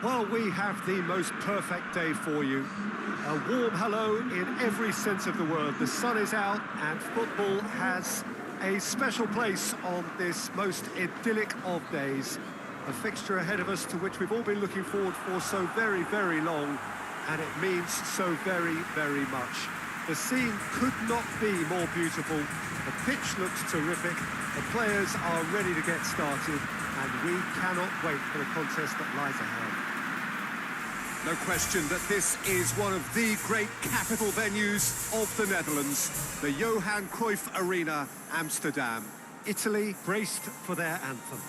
Well, we have the most perfect day for you. A warm hello in every sense of the word. The sun is out and football has a special place on this most idyllic of days. A fixture ahead of us to which we've all been looking forward for so very, very long, and it means so very, very much. The scene could not be more beautiful. The pitch looks terrific. The players are ready to get started, and we cannot wait for the contest that lies ahead. No question that this is one of the great capital venues of the Netherlands, the Johan Cruyff Arena, Amsterdam. Italy braced for their anthem.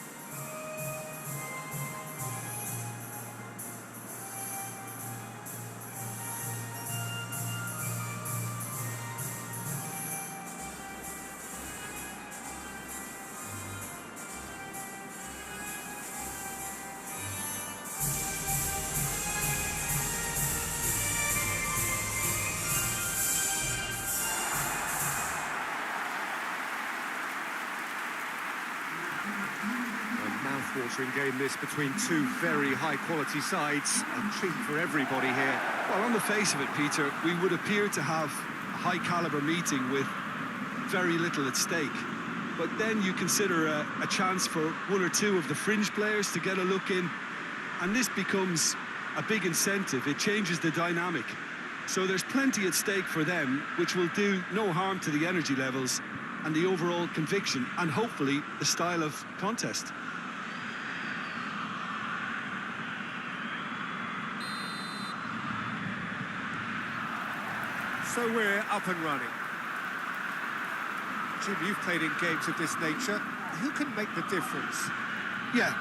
Mouth-watering game this between two very high-quality sides. A treat for everybody here. Well, on the face of it, Peter, we would appear to have a high-caliber meeting with very little at stake. But then you consider a chance for one or two of the fringe players to get a look in, and this becomes a big incentive. It changes the dynamic. So there's plenty at stake for them, which will do no harm to the energy levels and the overall conviction, and hopefully the style of contest. So we're up and running. Jim, you've played in games of this nature. Who can make the difference? Yeah,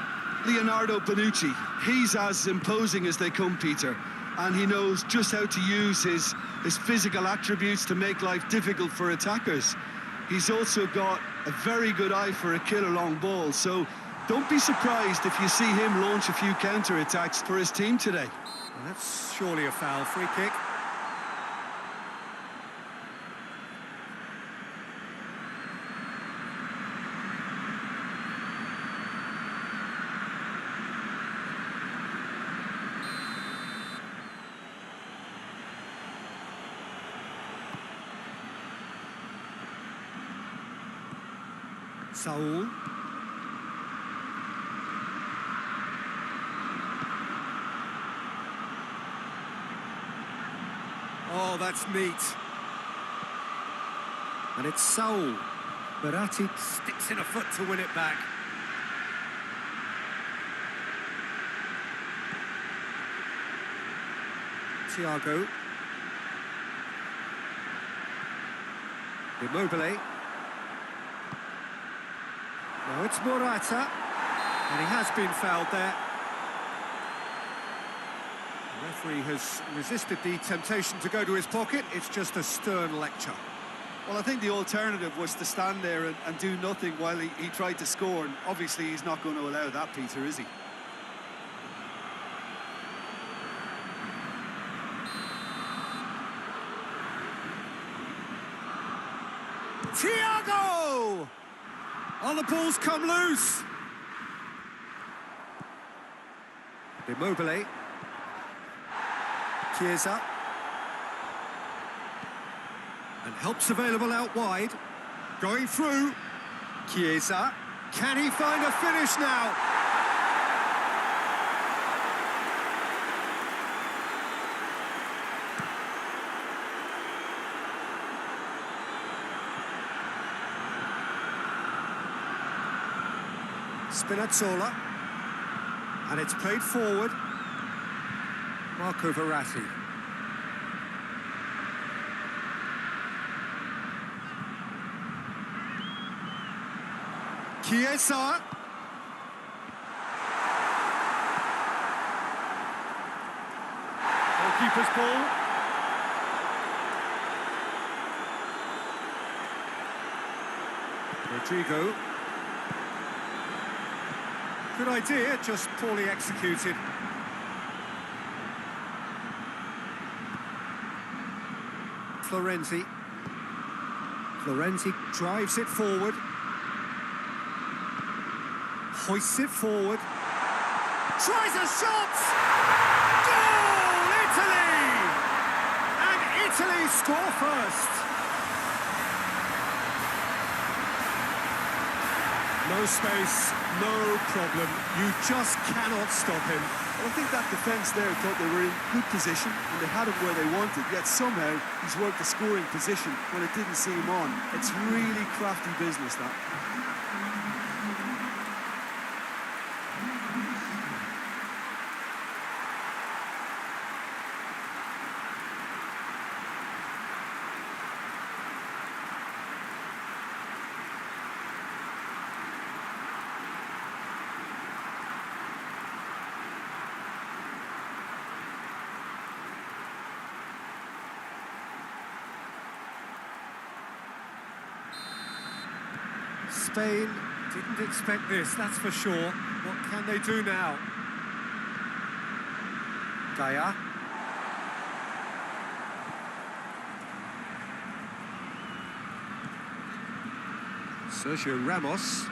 Leonardo Bonucci. He's as imposing as they come, Peter. And he knows just how to use his physical attributes to make life difficult for attackers. He's also got a very good eye for a killer long ball, so don't be surprised if you see him launch a few counter-attacks for his team today. Well, that's surely a foul. Free kick. Saul. Oh, that's neat. And it's Saul. Verratti sticks in a foot to win it back. Thiago. Immobile. Now it's Morata, and he has been fouled there. The referee has resisted the temptation to go to his pocket. It's just a stern lecture. Well, I think the alternative was to stand there and do nothing while he tried to score, and obviously he's not going to allow that, Peter, is he? Thiago! Oh, the ball's come loose. Immobile. Chiesa. And help's available out wide. Going through. Chiesa. Can he find a finish now? Spinazzola, and it's played forward. Marco Verratti. Chiesa. Goalkeeper's ball. Rodrigo. Good idea, just poorly executed. Florenzi. Florenzi drives it forward. Hoists it forward. Tries a shot! Goal! Italy! And Italy score first. No space, no problem. You just cannot stop him. Well, I think that defence there thought they were in good position and they had him where they wanted, yet somehow he's worked the scoring position when it didn't see him on. It's really crafty business, that. Spain didn't expect this, that's for sure. What can they do now? Gaia. Sergio Ramos.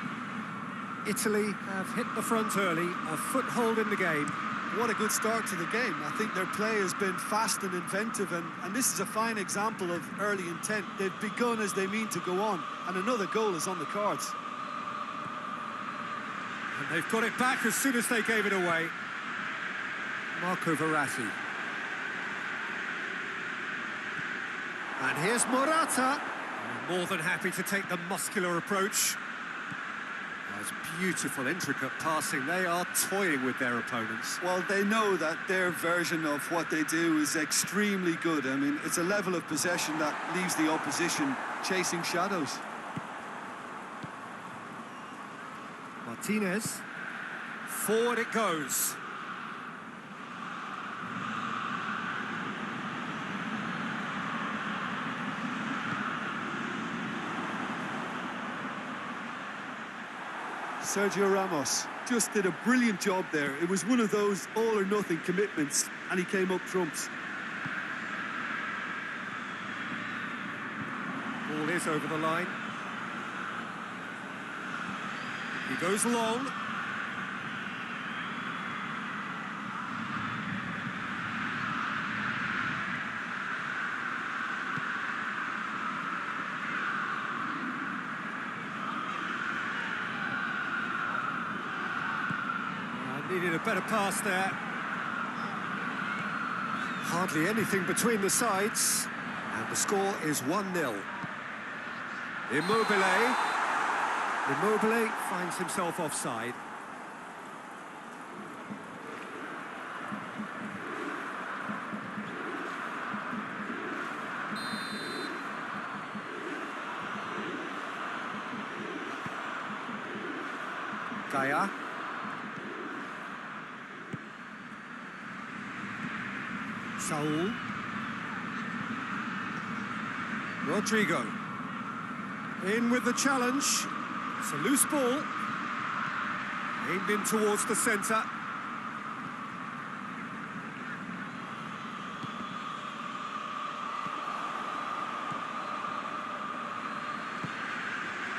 Italy have hit the front early, a foothold in the game. What a good start to the game. I think their play has been fast and inventive, and this is a fine example of early intent. They've begun as they mean to go on, and another goal is on the cards. And they've got it back as soon as they gave it away. Marco Verratti. And here's Morata. More than happy to take the muscular approach. It's beautiful, intricate passing. They are toying with their opponents. Well, they know that their version of what they do is extremely good. I mean, it's a level of possession that leaves the opposition chasing shadows. Martinez. Forward it goes. Sergio Ramos just did a brilliant job there. It was one of those all-or-nothing commitments, and he came up trumps. Ball is over the line. He goes long. Needed a better pass there. Hardly anything between the sides. And the score is 1-0. Immobile. Immobile finds himself offside. Gaia. Saul. Rodrigo. In with the challenge. It's a loose ball. Aimed in towards the centre.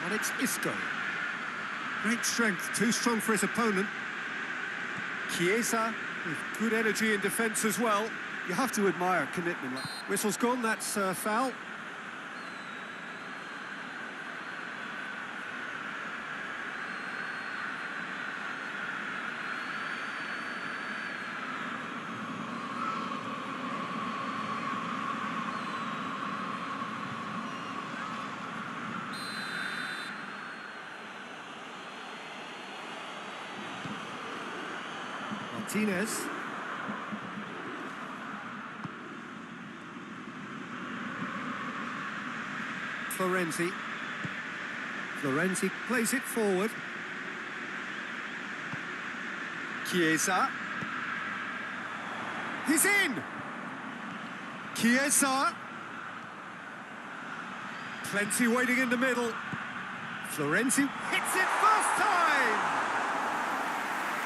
And it's Isco. Great strength, too strong for his opponent. Chiesa with good energy in defence as well. You have to admire commitment. Whistle's gone, that's a foul. Martinez. Florenzi. Florenzi plays it forward. Chiesa. He's in! Chiesa. Plenty waiting in the middle. Florenzi hits it first time!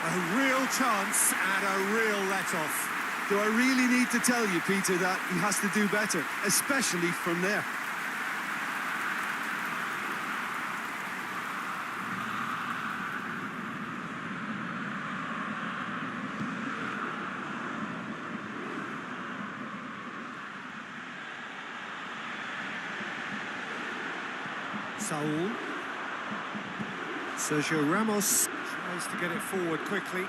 A real chance and a real let-off. Do I really need to tell you, Peter, that he has to do better, especially from there? Saul. Sergio Ramos tries to get it forward quickly.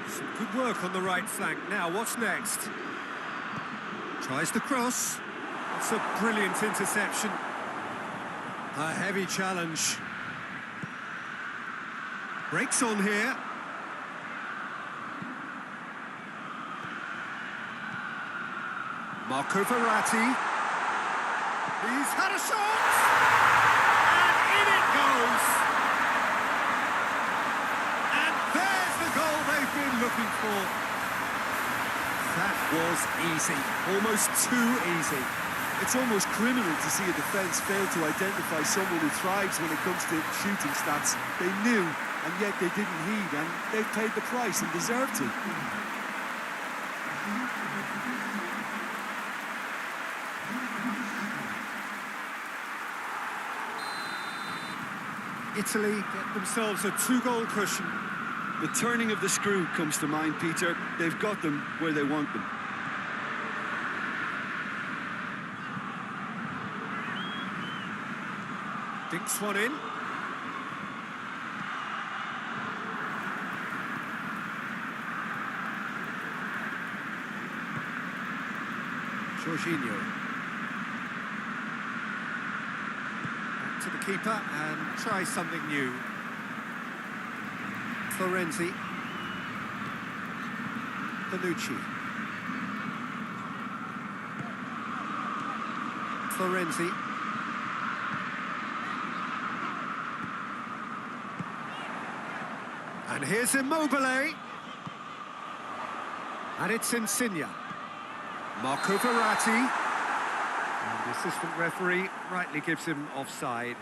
Some good work on the right flank. Now, what's next? Tries the cross. It's a brilliant interception. A heavy challenge. Breaks on here. Marco Verratti. He's had a shot! And in it goes! And there's the goal they've been looking for. That was easy. Almost too easy. It's almost criminal to see a defence fail to identify someone who thrives when it comes to shooting stats. They knew, and yet they didn't heed, and they paid the price and deserved to. Italy get themselves a 2-goal cushion. The turning of the screw comes to mind, Peter. They've got them where they want them. Dinks one in. Jorginho. Back to the keeper and try something new. Florenzi. Bonucci. Florenzi. And here's Immobile. And it's Insigne. Marco Verratti. And the assistant referee rightly gives him offside.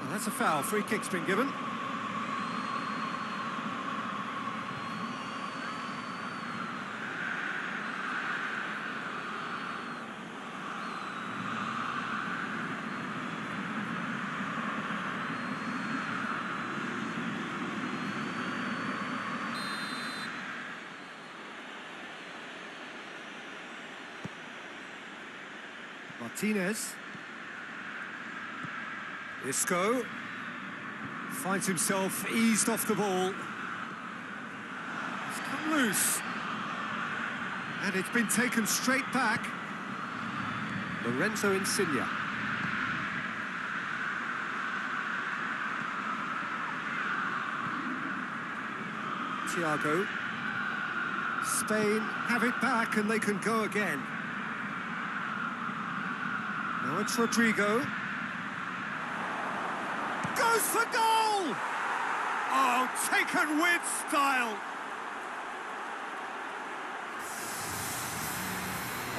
Well, that's a foul. Free kick's been given. Martinez. Isco finds himself eased off the ball. It's come loose. And it's been taken straight back. Lorenzo Insigne. Thiago. Spain have it back and they can go again. Now it's Rodrigo. Goes for goal! Oh, taken with style!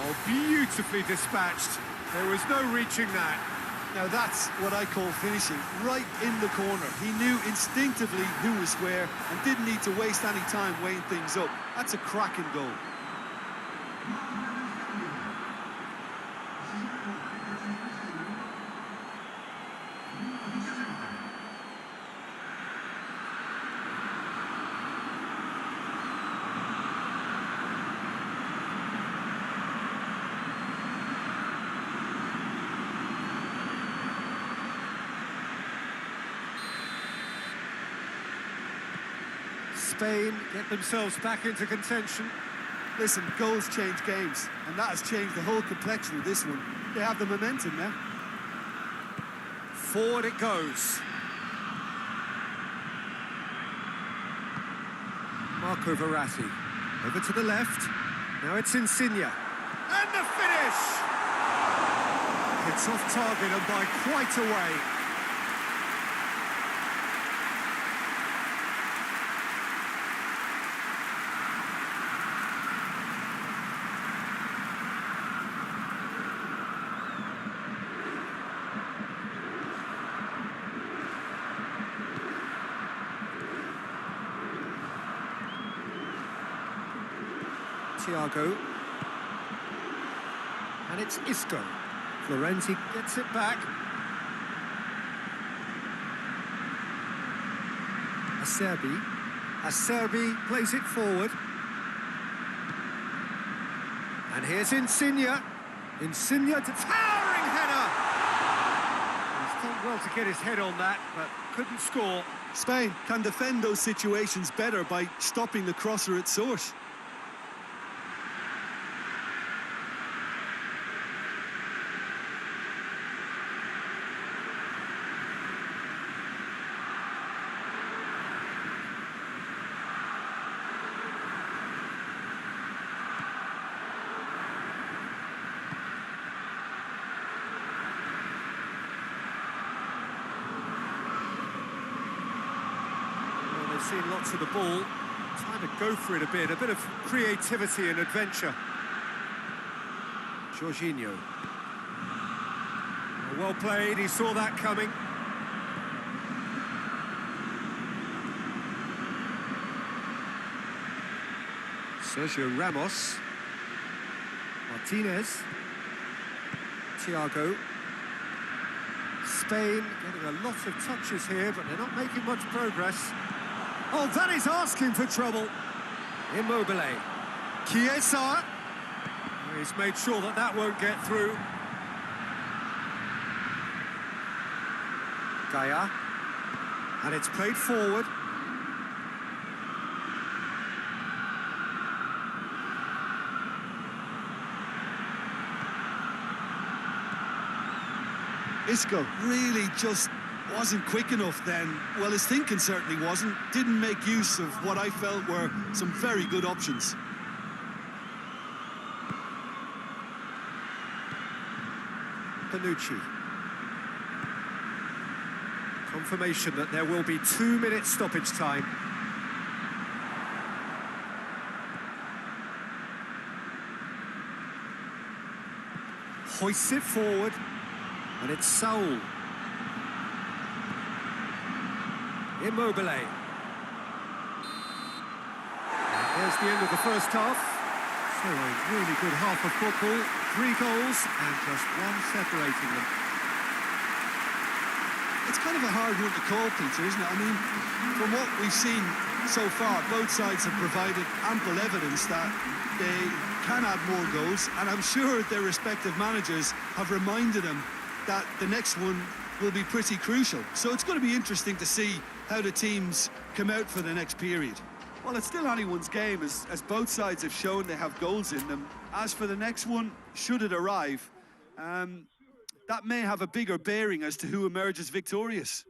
Oh, beautifully dispatched. There was no reaching that. Now that's what I call finishing, right in the corner. He knew instinctively who was where and didn't need to waste any time weighing things up. That's a cracking goal. Spain get themselves back into contention. Listen, goals change games, and that has changed the whole complexion of this one. They have the momentum now. Forward it goes. Marco Verratti. Over to the left. Now it's Insigne. And the finish! It's off target and by quite a way. Thiago. And it's Isco. Florenzi gets it back. Acerbi plays it forward. And here's Insigne. Insigne to towering header! He's done well to get his head on that, but couldn't score. Spain can defend those situations better by stopping the crosser at source. Seen lots of the ball, time to go for it a bit of creativity and adventure. Jorginho. Well played, he saw that coming. Sergio Ramos. Martinez. Thiago. Spain getting a lot of touches here, but they're not making much progress. Oh, that is asking for trouble. Immobile. Chiesa. He's made sure that that won't get through. Gaia. And it's played forward. Isco really just wasn't quick enough then. Well, his thinking certainly wasn't. Didn't make use of what I felt were some very good options. Bonucci. Confirmation that there will be 2 minutes stoppage time. Hoists it forward, and it's Saul. Immobile. And there's the end of the first half. So a really good half of football. 3 goals and just one separating them. It's kind of a hard one to call, Peter, isn't it? I mean, from what we've seen so far, both sides have provided ample evidence that they can add more goals, and I'm sure their respective managers have reminded them that the next one will be pretty crucial. So it's going to be interesting to see how the teams come out for the next period. Well, it's still anyone's game, as both sides have shown they have goals in them. As for the next one, should it arrive, that may have a bigger bearing as to who emerges victorious.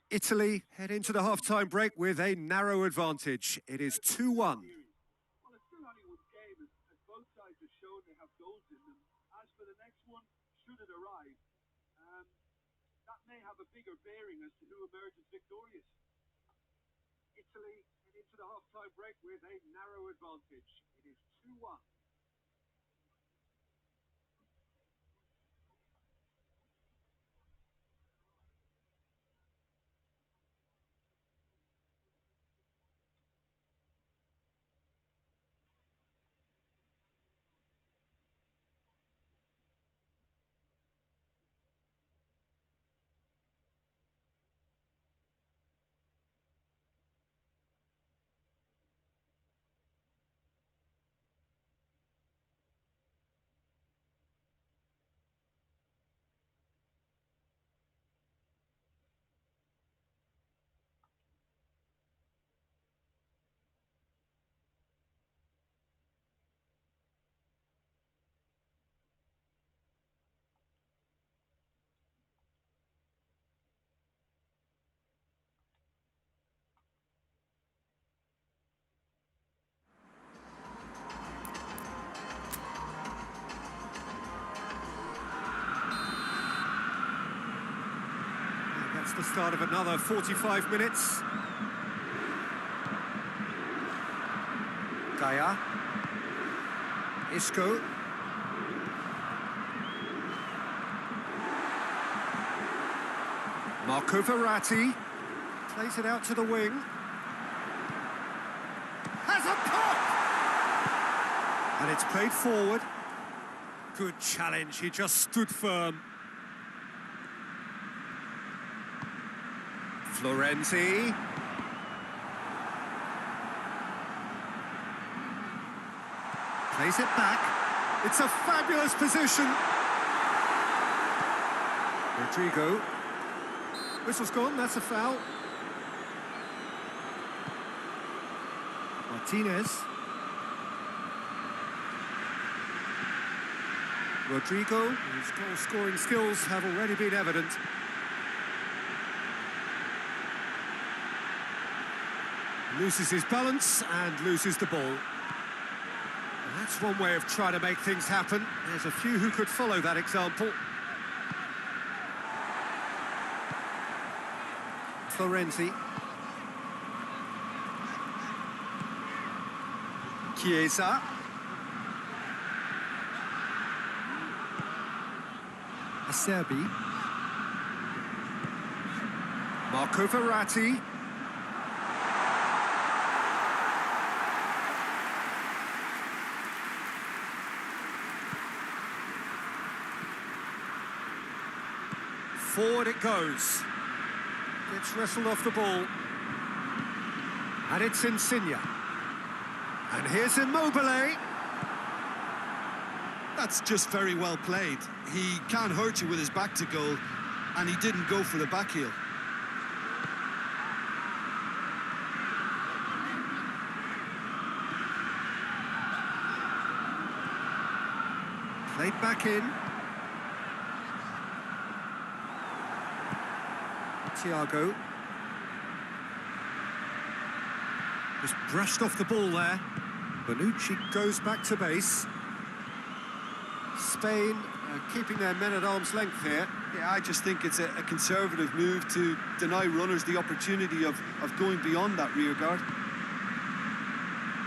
Italy head into the half-time break with a narrow advantage. It is 2-1. Well, it's still anyone's game, as both sides have shown they have goals in them. As for the next one, should it arrive, that may have a bigger bearing as to who emerges victorious. Italy head into the half-time break with a narrow advantage. It is 2-1. That's the start of another 45 minutes. Gaia. Isco. Marco Verratti. Plays it out to the wing. Has a pop! And it's played forward. Good challenge, he just stood firm. Florenzi. Plays it back. It's a fabulous position. Rodrigo. Whistle's gone, that's a foul. Martinez. Rodrigo, whose goal-scoring skills have already been evident. Loses his balance and loses the ball. And that's one way of trying to make things happen. There's a few who could follow that example. Florenzi. Chiesa. Acerbi. Marco Verratti. Forward it goes. Gets wrestled off the ball. And it's Insigne. And here's Immobile. That's just very well played. He can't hurt you with his back to goal, and he didn't go for the back heel. Played back in. Thiago. Just brushed off the ball there. Bonucci goes back to base. Spain keeping their men at arm's length here. Yeah, I just think it's a conservative move to deny runners the opportunity of going beyond that rear guard.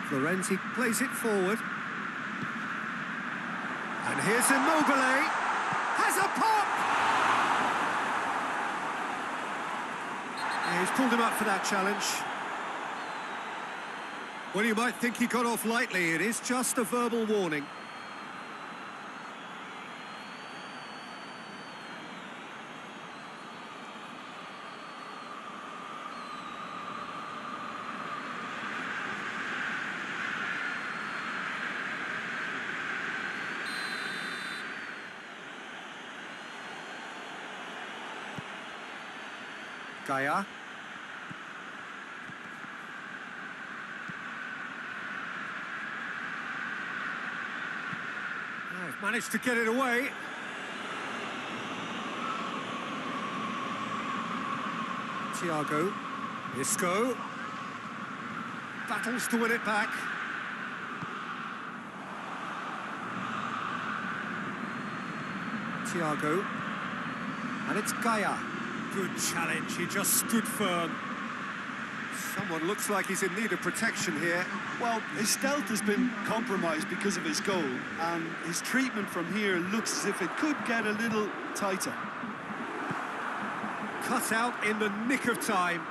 Florenzi plays it forward. And here's Immobile. Has a pop! Yeah, he's pulled him up for that challenge. Well, you might think he got off lightly. It is just a verbal warning. Gaia. They've managed to get it away. Thiago. Isco. Battles to win it back. Thiago. And it's Gaia. Good challenge, he just stood firm. Someone looks like he's in need of protection here. Well, his stealth has been compromised because of his goal, and his treatment from here looks as if it could get a little tighter. Cut out in the nick of time.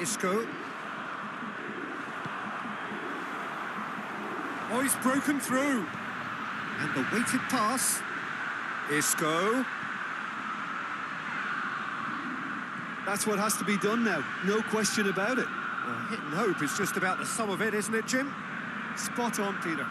Isco. Oh, he's broken through. And the weighted pass. Isco. That's what has to be done now, no question about it. Well, hit and hope is just about the sum of it, isn't it, Jim? Spot on, Peter.